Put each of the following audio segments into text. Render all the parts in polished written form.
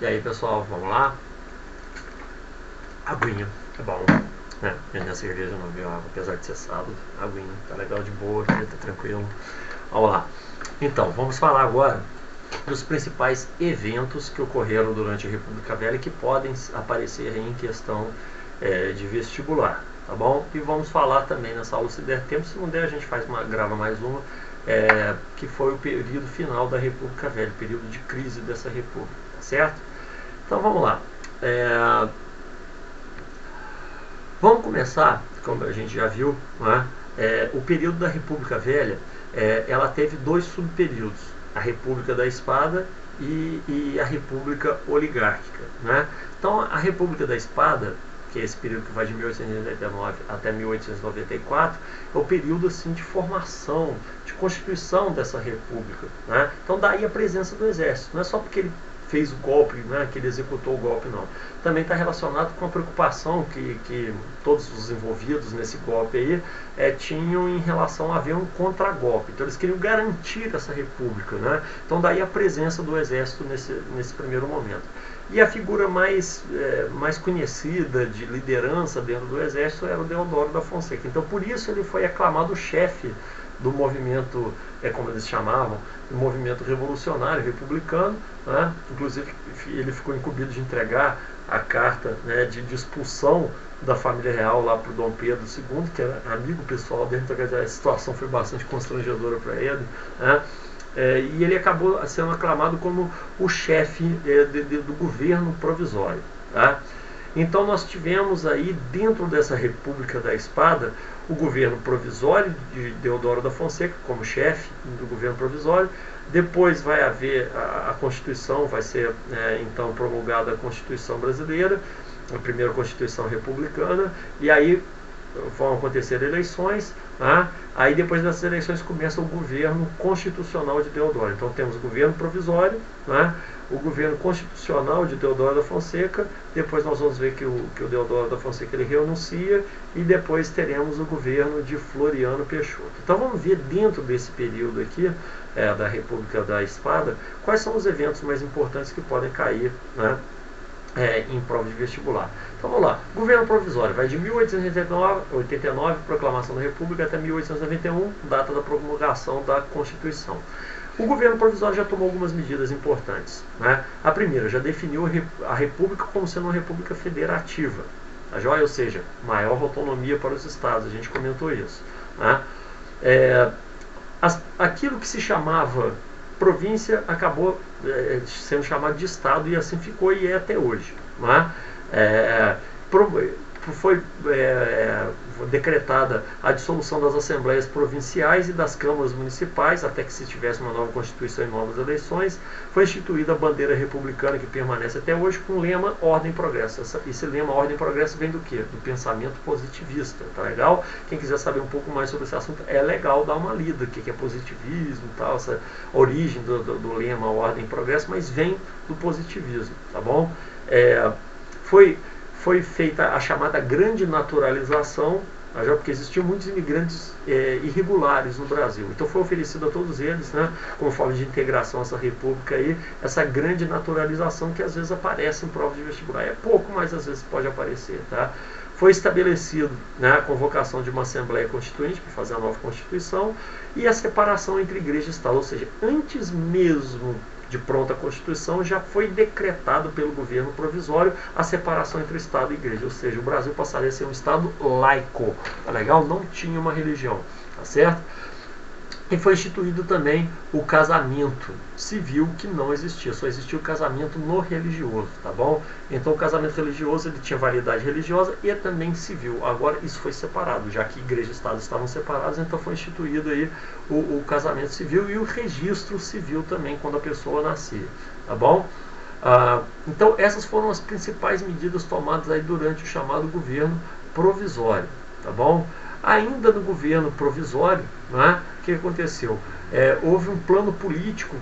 E aí, pessoal, vamos lá? Aguinha, é bom, né? Minha cerveja não viu água, apesar de ser sábado. Aguinha, tá legal de boa aqui, tá tranquilo. Vamos lá. Então, vamos falar agora dos principais eventos que ocorreram durante a República Velha que podem aparecer em questão de vestibular, tá bom? E vamos falar também nessa aula, se der tempo, se não der a gente grava mais uma, que foi o período final da República Velha, o período de crise dessa república, tá certo? Então vamos lá. Vamos começar, como a gente já viu, né? O período da República Velha, ela teve dois subperíodos, a República da Espada e a República Oligárquica, né? Então a República da Espada, que é esse período que vai de 1889 até 1894, é o período assim, de formação, de constituição dessa república, né? Então daí a presença do exército, não é só porque ele fez o golpe, né, que ele executou o golpe, não. Também está relacionado com a preocupação que todos os envolvidos nesse golpe aí tinham em relação a haver um contragolpe. Então eles queriam garantir essa república, né? Então daí a presença do exército nesse primeiro momento. E a figura mais conhecida de liderança dentro do exército era o Deodoro da Fonseca. Então por isso ele foi aclamado o chefe do movimento, como eles chamavam, do movimento revolucionário republicano, né? Inclusive ele ficou incumbido de entregar a carta, né, de expulsão da família real lá para o Dom Pedro II, que era amigo pessoal dele, então a situação foi bastante constrangedora para ele, né? E ele acabou sendo aclamado como o chefe do governo provisório, tá? Então nós tivemos aí, dentro dessa República da Espada, o governo provisório de Deodoro da Fonseca como chefe do governo provisório. Depois vai haver a Constituição, vai ser então promulgada a Constituição brasileira, a primeira Constituição republicana, e aí vão acontecer eleições, né? Aí depois dessas eleições começa o governo constitucional de Deodoro. Então temos o governo provisório, né? O governo constitucional de Deodoro da Fonseca, depois nós vamos ver que o Deodoro da Fonseca ele renuncia, e depois teremos o governo de Floriano Peixoto. Então vamos ver dentro desse período aqui, da República da Espada, quais são os eventos mais importantes que podem cair, né, em prova de vestibular. Então vamos lá. Governo provisório vai de 1889, proclamação da República, até 1891, data da promulgação da Constituição. O governo provisório já tomou algumas medidas importantes, né? A primeira, já definiu a República como sendo uma república federativa, tá joia? Ou seja, maior autonomia para os estados, a gente comentou isso, né? Aquilo que se chamava província acabou sendo chamado de estado, e assim ficou e é até hoje, né? Foi decretada a dissolução das assembleias provinciais e das câmaras municipais, até que se tivesse uma nova Constituição e novas eleições. Foi instituída a bandeira republicana, que permanece até hoje, com o lema Ordem e Progresso. Esse lema Ordem e Progresso vem do quê? Do pensamento positivista, tá legal? Quem quiser saber um pouco mais sobre esse assunto, é legal dar uma lida, o que é positivismo e tal, essa origem do lema Ordem e Progresso, mas vem do positivismo, tá bom? Foi feita a chamada grande naturalização, já porque existiam muitos imigrantes irregulares no Brasil. Então foi oferecido a todos eles, né, como forma de integração a essa república aí, essa grande naturalização que às vezes aparece em prova de vestibular. É pouco, mas às vezes pode aparecer, tá? Foi estabelecido, né, a convocação de uma Assembleia Constituinte para fazer a nova Constituição, e a separação entre igreja e Estado, ou seja, antes mesmo de pronta a Constituição, já foi decretado pelo governo provisório a separação entre Estado e Igreja, ou seja, o Brasil passaria a ser um Estado laico, tá legal? Não tinha uma religião, tá certo? E foi instituído também o casamento civil, que não existia, só existia o casamento no religioso, tá bom? Então o casamento religioso ele tinha validade religiosa e também civil. Agora isso foi separado, já que igreja e Estado estavam separados, então foi instituído aí o casamento civil e o registro civil também quando a pessoa nascia, tá bom? Então essas foram as principais medidas tomadas aí durante o chamado governo provisório, tá bom? Ainda no governo provisório, né, o que aconteceu? Houve um plano político,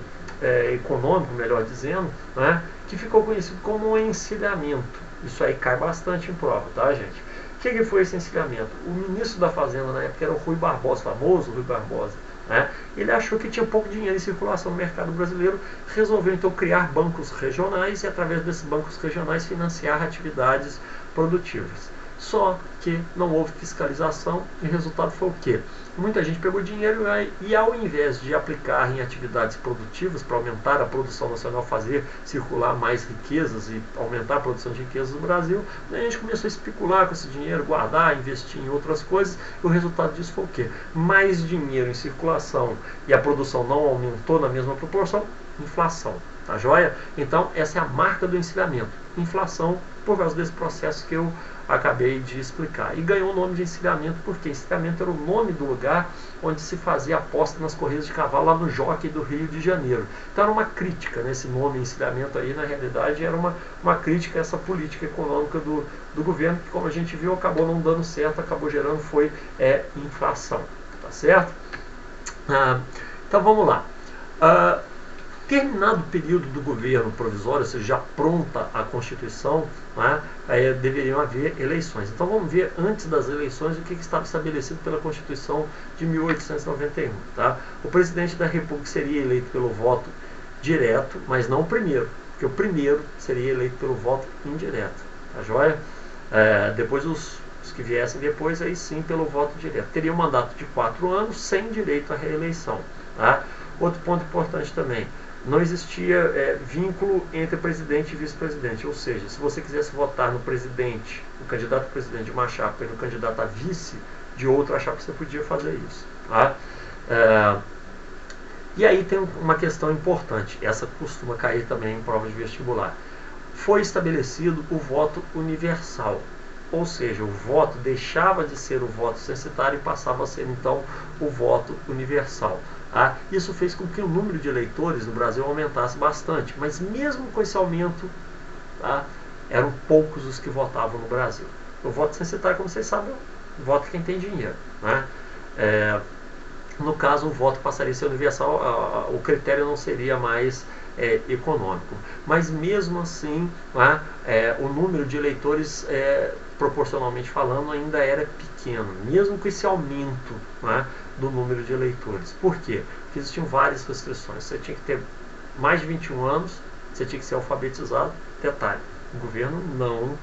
econômico, melhor dizendo, né, que ficou conhecido como um encilhamento. Isso aí cai bastante em prova, tá, gente? O que foi esse encilhamento? O ministro da Fazenda na época era o Rui Barbosa, famoso Rui Barbosa, né? Ele achou que tinha pouco dinheiro em circulação no mercado brasileiro, resolveu então criar bancos regionais e através desses bancos regionais financiar atividades produtivas. Só que não houve fiscalização e o resultado foi o quê? Muita gente pegou dinheiro e ao invés de aplicar em atividades produtivas para aumentar a produção nacional, fazer circular mais riquezas e aumentar a produção de riquezas no Brasil, a gente começou a especular com esse dinheiro, guardar, investir em outras coisas, e o resultado disso foi o quê? Mais dinheiro em circulação e a produção não aumentou na mesma proporção, inflação. Tá joia? Então, essa é a marca do encilhamento. Inflação, por causa desse processo que eu acabei de explicar. E ganhou o nome de encilhamento porque encilhamento era o nome do lugar onde se fazia aposta nas corridas de cavalo lá no Jockey do Rio de Janeiro. Então era uma crítica, né? Esse nome encilhamento aí, na realidade, era uma crítica a essa política econômica do governo, que, como a gente viu, acabou não dando certo, acabou gerando inflação. Tá certo? Então vamos lá. Terminado o período do governo provisório, ou seja, já pronta a Constituição, né, deveriam haver eleições. Então vamos ver, antes das eleições, o que estava estabelecido pela Constituição de 1891. Tá? O presidente da República seria eleito pelo voto direto, mas não o primeiro, porque o primeiro seria eleito pelo voto indireto. Tá joia? Depois os que viessem depois, aí sim, pelo voto direto. Teria um mandato de 4 anos, sem direito à reeleição. Tá? Outro ponto importante também, não existia vínculo entre presidente e vice-presidente, ou seja, se você quisesse votar no presidente, no candidato a presidente de uma chapa e no candidato a vice de outra chapa, você podia fazer isso. Tá? E aí tem uma questão importante, essa costuma cair também em prova de vestibular. Foi estabelecido o voto universal, ou seja, o voto deixava de ser o voto censitário e passava a ser então o voto universal. Isso fez com que o número de eleitores no Brasil aumentasse bastante, mas mesmo com esse aumento, eram poucos os que votavam no Brasil. O voto censitário, como vocês sabem, vota quem tem dinheiro. Né? No caso, o voto passaria a ser universal, o critério não seria mais econômico. Mas mesmo assim, o número de eleitores, proporcionalmente falando, ainda era pequeno, mesmo com esse aumento do número de eleitores. Por quê? Porque existiam várias restrições. Você tinha que ter mais de 21 anos, você tinha que ser alfabetizado. Detalhe, o governo não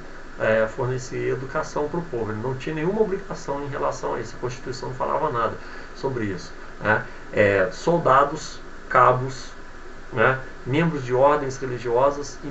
fornecia educação para o povo, ele não tinha nenhuma obrigação em relação a isso, a Constituição não falava nada sobre isso. Soldados, cabos, membros de ordens religiosas e